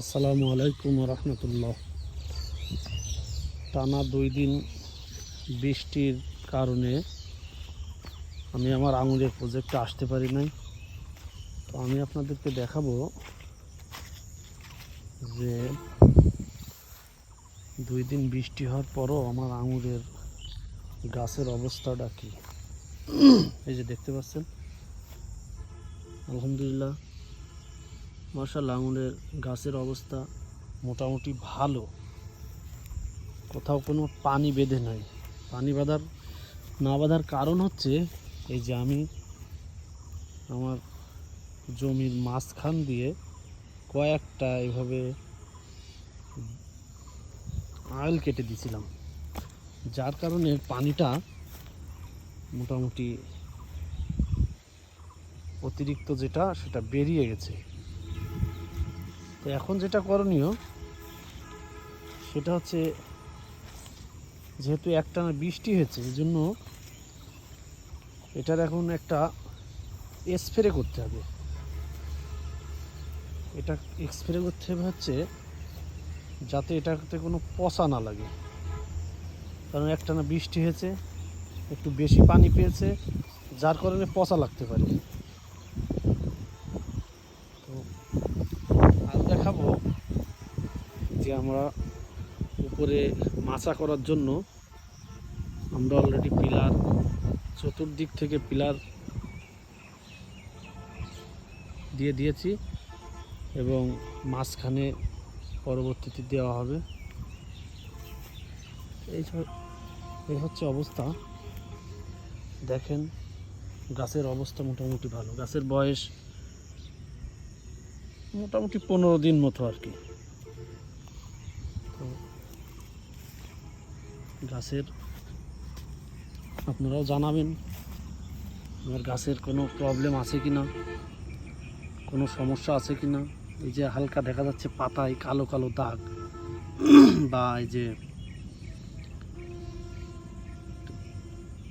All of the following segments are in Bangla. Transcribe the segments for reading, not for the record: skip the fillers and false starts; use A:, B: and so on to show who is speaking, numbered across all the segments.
A: আসসালামু আলাইকুম রহমতুল্লাহ। টানা 2 দিন বৃষ্টির কারণে আমি আমার আঙুরের প্রজেক্টে আসতে পারি নাই। তো আমি আপনাদেরকে দেখাবো যে 2 দিন বৃষ্টি হওয়ার পরও আমার আঙুরের গাছের অবস্থাটা কী। এই যে দেখতে পাচ্ছেন, আলহামদুলিল্লাহ মাশাআল্লাহ আঙুরের গাছের অবস্থা মোটামুটি ভালো। কোথাও কোনো পানি বেঁধে নাই। পানি না বাঁধার কারণ হচ্ছে এই যে আমি আমার জমির মাঝখান দিয়ে কয়েকটা এভাবে আইল কেটে দিয়েছিলাম, যার কারণে পানিটা মোটামুটি অতিরিক্ত সেটা বেরিয়ে গেছে। তো এখন যেটা করণীয় সেটা হচ্ছে, যেহেতু একটানা বৃষ্টি হয়েছে এই জন্য এটার এখন একটা স্প্রে করতে হবে। এটা স্প্রে করতে হবে হচ্ছে যাতে এটাতে কোনো পচা না লাগে, কারণ একটানা বৃষ্টি হয়েছে, একটু বেশি পানি পেয়েছে, যার কারণে পচা লাগতে পারে। তো আজ দেখাবো যে আমরা উপরে মাচা করার জন্য আমরা অলরেডি পিলার, চতুর্দিক থেকে পিলার দিয়ে দিয়েছি এবং মাঝখানে পরবর্তীতে দেওয়া হবে। এই হচ্ছে অবস্থা। দেখেন গাছের অবস্থা মোটামুটি ভালো। গাছের বয়স মোটামুটি 15 দিন মতো আর কি। তো গাছের আপনারাও জানাবেন আমার গাছের কোনো প্রবলেম আছে কি না, কোনো সমস্যা আছে কি না। এই যে হালকা দেখা যাচ্ছে পাতায় কালো কালো দাগ বা এই যে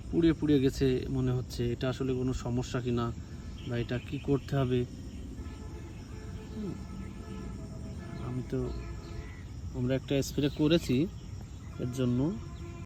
A: পুড়ে পুড়ে গেছে মনে হচ্ছে, এটা আসলে কোনো সমস্যা কি না বা এটা কি করতে হবে। আমরা একটা স্প্রে করেছি এর জন্য,